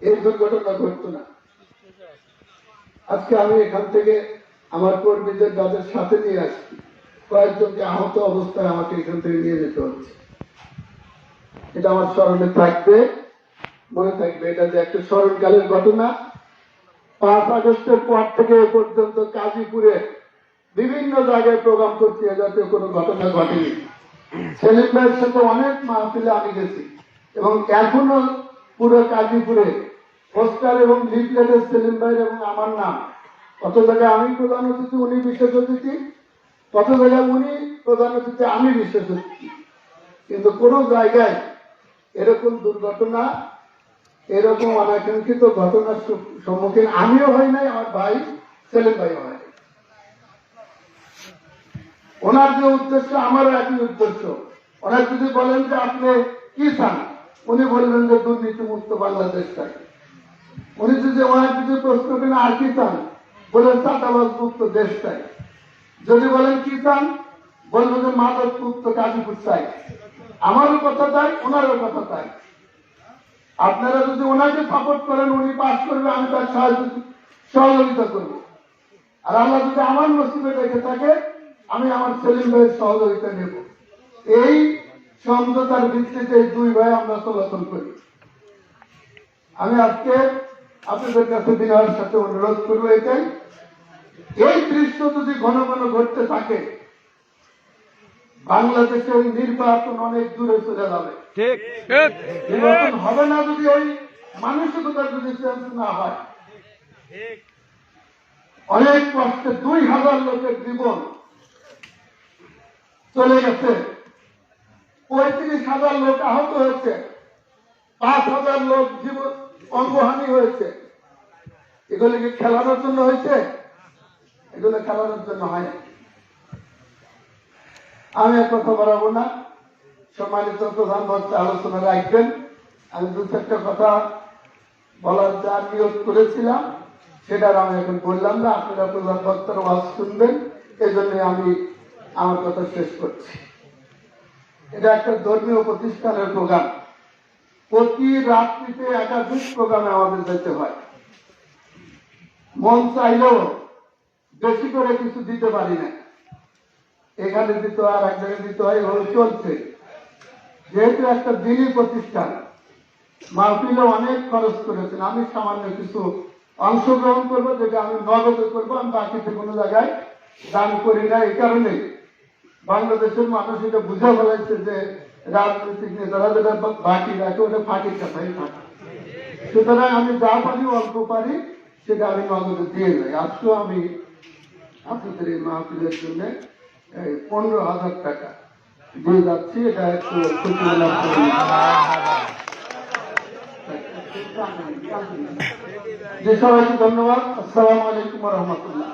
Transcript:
এই দুর্ঘটনা ঘটতো না। আজকে আমি এখান থেকে আমার কর্মীদের যাদের সাথে নিয়ে আসছি, কয়েকজনকে আহত অবস্থায় আমাকে এখান থেকে নিয়ে যেতে হচ্ছে। এটা আমার স্মরণে থাকবে, মনে থাকবে। এটা যে একটা স্মরণকালের ঘটনা। 5 আগস্টের পর থেকে এ পর্যন্ত গাজীপুরে বিভিন্ন জায়গায় প্রোগ্রাম করছি, এ জাতীয় কোনো ঘটনা ঘটেনি। সেলিম ভাইয়ের সাথে অনেক মাহফিলে আমি গেছি এবং এখনো পুরো গাজীপুরে পোস্টার এবং লিফলেটের সেলিম ভাইয়ের এবং আমার নাম, কত জায়গায় আমি প্রধান অতিথি, উনি বিশেষ অতিথি, কত জায়গায় উনি প্রধান অতিথি, আমি বিশেষ অতিথি। কিন্তু কোন জায়গায় এরকম দুর্ঘটনা, এরকম অনাকাঙ্ক্ষিত ঘটনার সম্মুখীন আমিও হই নাই, আমার ভাই সেলিম ভাইও হয়। ওনার যে উদ্দেশ্য আমারও একই উদ্দেশ্য। ওনার যদি বলেন যে আপনি কি চান, উনি বলবেন যে দুর্নীতি মুক্ত বাংলাদেশ চাই। উনি যদি ওনার যদি প্রশ্ন করেন আর কি চান, বলেন চাঁদাবাজ মুক্ত দেশ চাই। যদি বলেন কি চান, বলবেন যে মাদক মুক্ত গাজীপুর চাই। আমারও কথা চাই, ওনারও কথা চাই। আপনারা যদি ওনাকে সাপোর্ট করেন, উনি পাস করবে, আমি তার সহযোগিতা করব। আর আল্লাহ যদি আমার নসিবে রেখে থাকে, আমি আমার সেলিম ভাইয়ের সহযোগিতা নেব। এই সমঝোতার ভিত্তিতে এই দুই ভাই আমরা চলাচল করি। আমি আজকে আপনাদের কাছে বিনয়ের সাথে অনুরোধ করবো এটাই, এই দৃশ্য যদি ঘন ঘন ঘটতে থাকে, বাংলাদেশের নির্বাচন অনেক দূরে চলে যাবে। নির্বাচন হবে না যদি ওই মানসিকতার যদি চেঞ্জ না হয়। অনেক কষ্টে 2000 লোকের জীবন চলে গেছে, 35,000 লোক আহত হয়েছে, 5,000 লোক জীবন অঙ্গহানি হয়েছে। এগুলো কি খেলানোর জন্য হয়েছে? এগুলো খেলানোর জন্য হয়। আমি আর কথা বাড়াবো না, সম্মানিত প্রধান বক্তা আলোচনা রাখবেন। আমি 2-4টা কথা বলার যা নিয়োগ করেছিলাম সেটা আমি এখন বললাম না, আপনারা প্রধান বক্তার ওয়াজ শুনবেন, এই জন্য আমি আমার কথা শেষ করছি। এটা একটা ধর্মীয় প্রতিষ্ঠানের প্রোগ্রাম। প্রতি রাত্রিতে একাধিক প্রোগ্রামে আমাদের যেতে হয়। মন চাইলেও বেশি করে কিছু দিতে পারি না, এখানে দিতে হয়, আর এক জায়গায় দিতে হয়, এভাবে চলছে। যেহেতু একটা দিনই প্রতিষ্ঠান, মাহফিলে অনেক খরচ করেছেন, আমি সামান্য কিছু অংশগ্রহণ করবো, যেটা আমি নগদে করবো। আমি বাকিতে কোনো জায়গায় দান করি না। এই কারণে বাংলাদেশের মানুষ এটা বুঝে ফেলাইছে যে রাজনৈতিক নেতারা যেটা বাকি রাখে ওটা ফাঁকির কথাই থাকে। সুতরাং আমি যা পারি, অল্প পারি, সেটা আমি নগদে দিয়ে যাই। আজকেও আমি আপনাদের এই মাহফিলের জন্য 15,000 টাকা দিয়ে যাচ্ছি। এটা একটু খুশি লাভ করি। যে সবাইকে ধন্যবাদ। আসসালামু আলাইকুম ওয়া রাহমাতুল্লাহ।